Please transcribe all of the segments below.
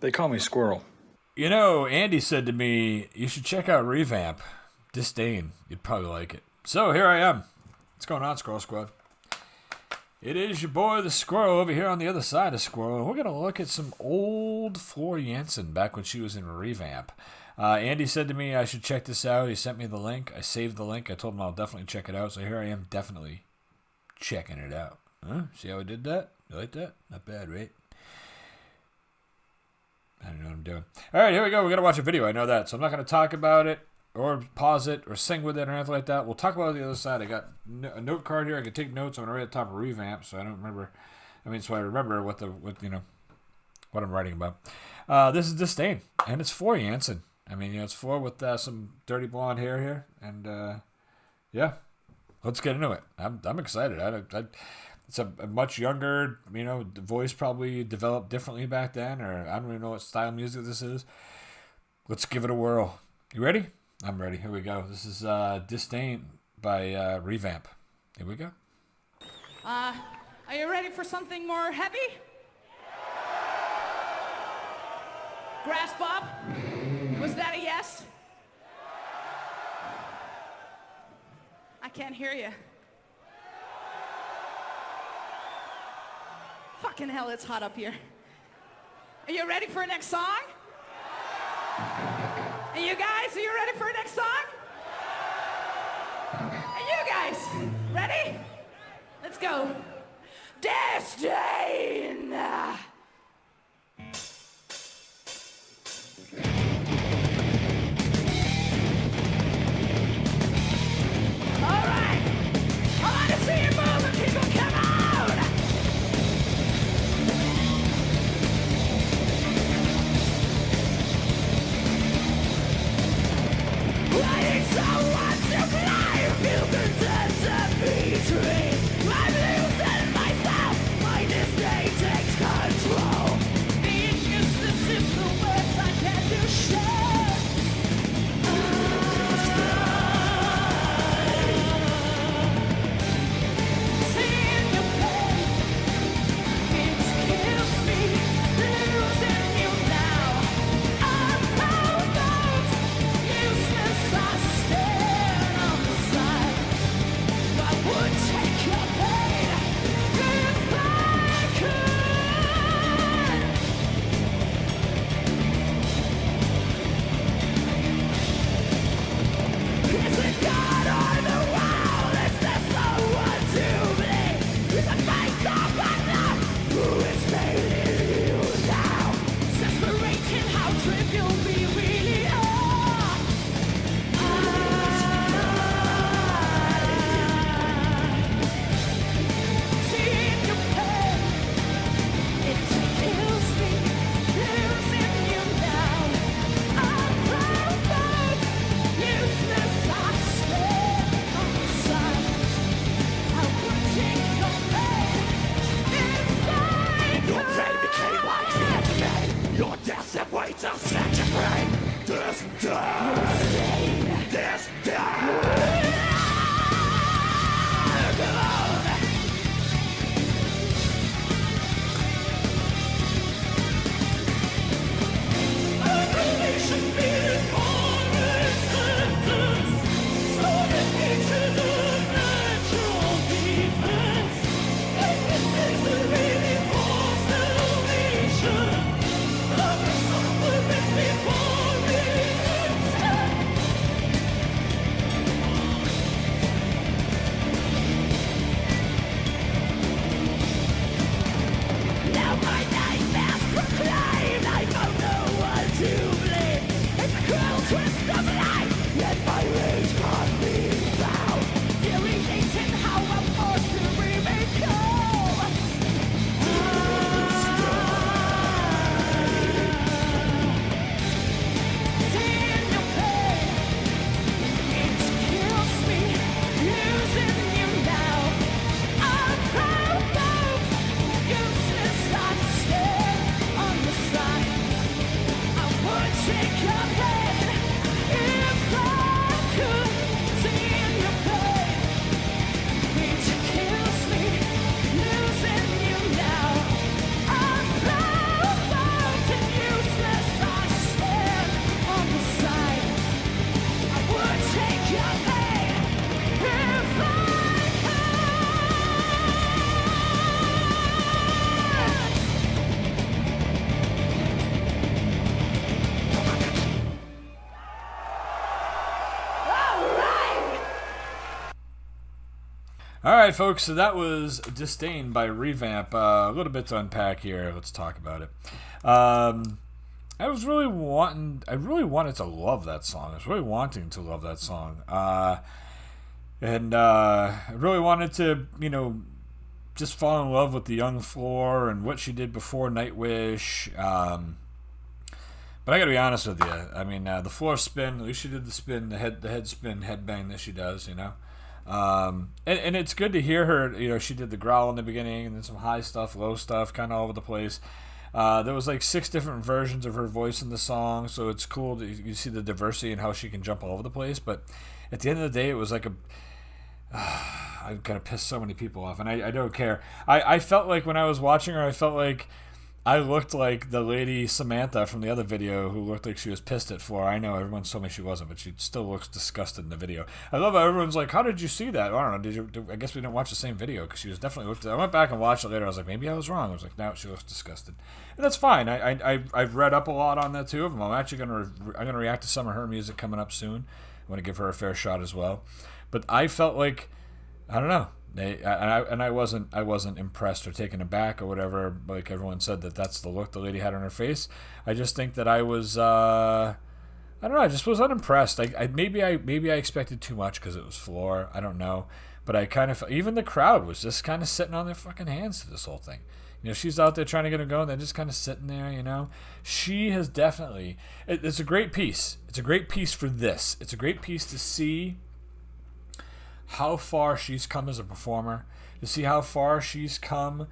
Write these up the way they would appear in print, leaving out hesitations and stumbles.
They call me Squirrel. You know, Andy said to me, you should check out ReVamp. Disdain. You'd probably like it. So here I am. What's going on, Squirrel Squad? It is your boy, the Squirrel, over here on the other side of Squirrel. And we're going to look at some old Floor Jansen back when she was in ReVamp. Andy said to me I should check this out. He sent me the link. I saved the link. I told him I'll definitely check it out. So here I am definitely checking it out. Huh? See how I did that? You like that? Not bad, right? I don't know what I'm doing. All right, here we go. We're going to watch a video. I know that. So I'm not going to talk about it or pause it or sing with it or anything like that. We'll talk about it on the other side. I got a note card here. I can take notes. I'm right at the top of ReVamp, so I don't remember. So I remember what I'm writing about. This is Disdain, and it's for Jansen. It's for with some dirty blonde hair here, and yeah, let's get into it. I'm excited. It's a much younger, the voice probably developed differently back then, or I don't even know what style of music this is. Let's give it a whirl. You ready? I'm ready. Here we go. This is Disdain by ReVamp. Here we go. Are you ready for something more heavy? Graspop? Was that a yes? I can't hear you. Fucking hell, it's hot up here. Are you ready for the next song? And you guys, are you ready for the next song? And you guys, ready? Let's go. Disdain! All right. I want to see you move and people come out. I need someone to blame. You can dance and betray. I'm losing myself. My disdain takes control. Being useless is the worst I can do. Share. Seeing your pain, it kills me. Losing you now. I'm proud of useless. I stand on the side. All right, folks. So that was Disdain by ReVamp. A little bit to unpack here. Let's talk about it. I really wanted to love that song. I was really wanting to love that song. And I really wanted to, just fall in love with the young Floor and what she did before Nightwish. But I got to be honest with you. I mean, the floor spin, at least she did the spin, the head spin, headbang that she does, and it's good to hear her. She did the growl in the beginning, and then some high stuff, low stuff, kind of all over the place. There was like 6 different versions of her voice in the song, so it's cool that you see the diversity and how she can jump all over the place. But at the end of the day, it was like I kind of pissed so many people off, and I don't care. I felt like when I was watching her, I felt like I looked like the lady Samantha from the other video who looked like she was pissed at Floor. I know everyone told me she wasn't, but she still looks disgusted in the video. I love how everyone's like, how did you see that? I don't know. I guess we didn't watch the same video because she was definitely. I went back and watched it later. I was like, maybe I was wrong. I was like, no, she looks disgusted. And that's fine. I've read up a lot on that too. I'm actually gonna react to some of her music coming up soon. I want to give her a fair shot as well. But I felt like, I don't know. I wasn't impressed or taken aback or whatever. Like everyone said that's the look the lady had on her face. I just think that I was I don't know. I just was unimpressed. Maybe I expected too much because it was Floor. I don't know, but I kind of even the crowd was just kind of sitting on their fucking hands to this whole thing. She's out there trying to get her going. They're just kind of sitting there. She has definitely. It's a great piece. It's a great piece for this. It's a great piece to see how far she's come as a performer, to see how far she's come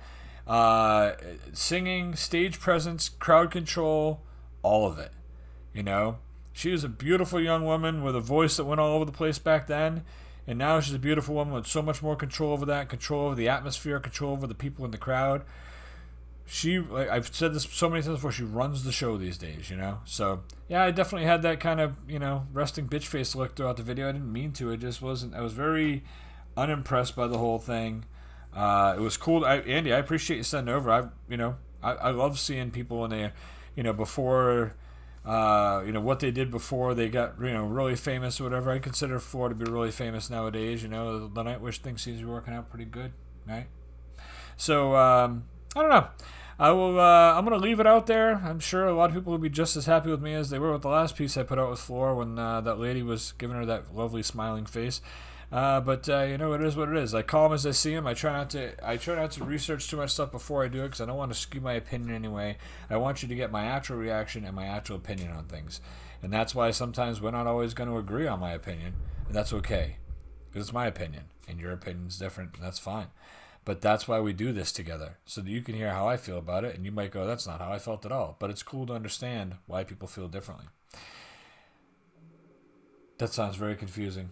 singing, stage presence, crowd control, all of it. She was a beautiful young woman with a voice that went all over the place back then, and now she's a beautiful woman with so much more control over that, control over the atmosphere, control over the people in the crowd. I've said this so many times before, she runs the show these days, So, yeah, I definitely had that kind of, resting bitch face look throughout the video. I didn't mean to. It just wasn't. I was very unimpressed by the whole thing. It was cool. Andy, I appreciate you sending over. I love seeing people when they, before, what they did before they got, really famous or whatever. I consider Floor to be really famous nowadays. The Nightwish thing seems to be working out pretty good, right? So, I don't know. I'm going to leave it out there. I'm sure a lot of people will be just as happy with me as they were with the last piece I put out with Floor when that lady was giving her that lovely smiling face. But it is what it is. I call them as I see them. I try not to research too much stuff before I do it because I don't want to skew my opinion anyway. I want you to get my actual reaction and my actual opinion on things. And that's why sometimes we're not always going to agree on my opinion. And that's okay. Because it's my opinion. And your opinion's different. And that's fine. But that's why we do this together, so that you can hear how I feel about it, and you might go, that's not how I felt at all. But it's cool to understand why people feel differently. That sounds very confusing.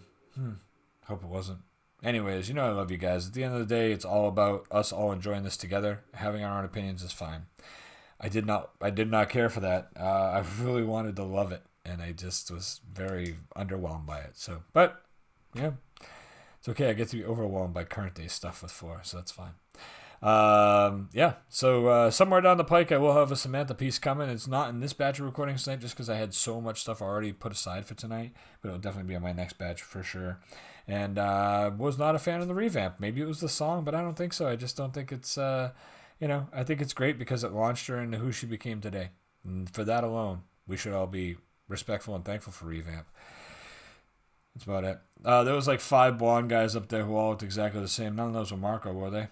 Hope it wasn't. Anyways, I love you guys. At the end of the day, it's all about us all enjoying this together. Having our own opinions is fine. I did not care for that. I really wanted to love it, and I just was very underwhelmed by it. So, but, yeah. It's okay. I get to be overwhelmed by current day stuff with Floor, so that's fine. Yeah. So somewhere down the pike, I will have a Samantha piece coming. It's not in this batch of recordings tonight, just because I had so much stuff already put aside for tonight. But it'll definitely be on my next batch for sure. And was not a fan of the ReVamp. Maybe it was the song, but I don't think so. I just don't think it's. I think it's great because it launched her into who she became today. And for that alone, we should all be respectful and thankful for ReVamp. That's about it. There was like 5 blonde guys up there who all looked exactly the same. None of those were Marco, were they?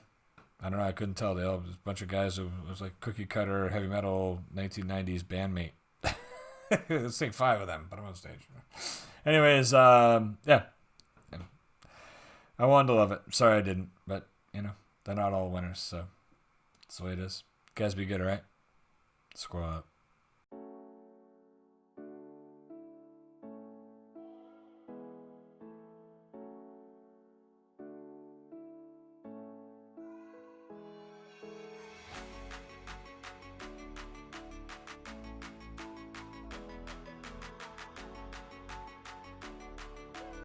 I don't know. I couldn't tell. They all was a bunch of guys who was like cookie cutter, heavy metal, 1990s bandmate. Let's take 5 of them. Put them on stage. Anyways, yeah. I wanted to love it. Sorry I didn't. But, they're not all winners. So that's the way it is. You guys be good, all right? Squirrel out.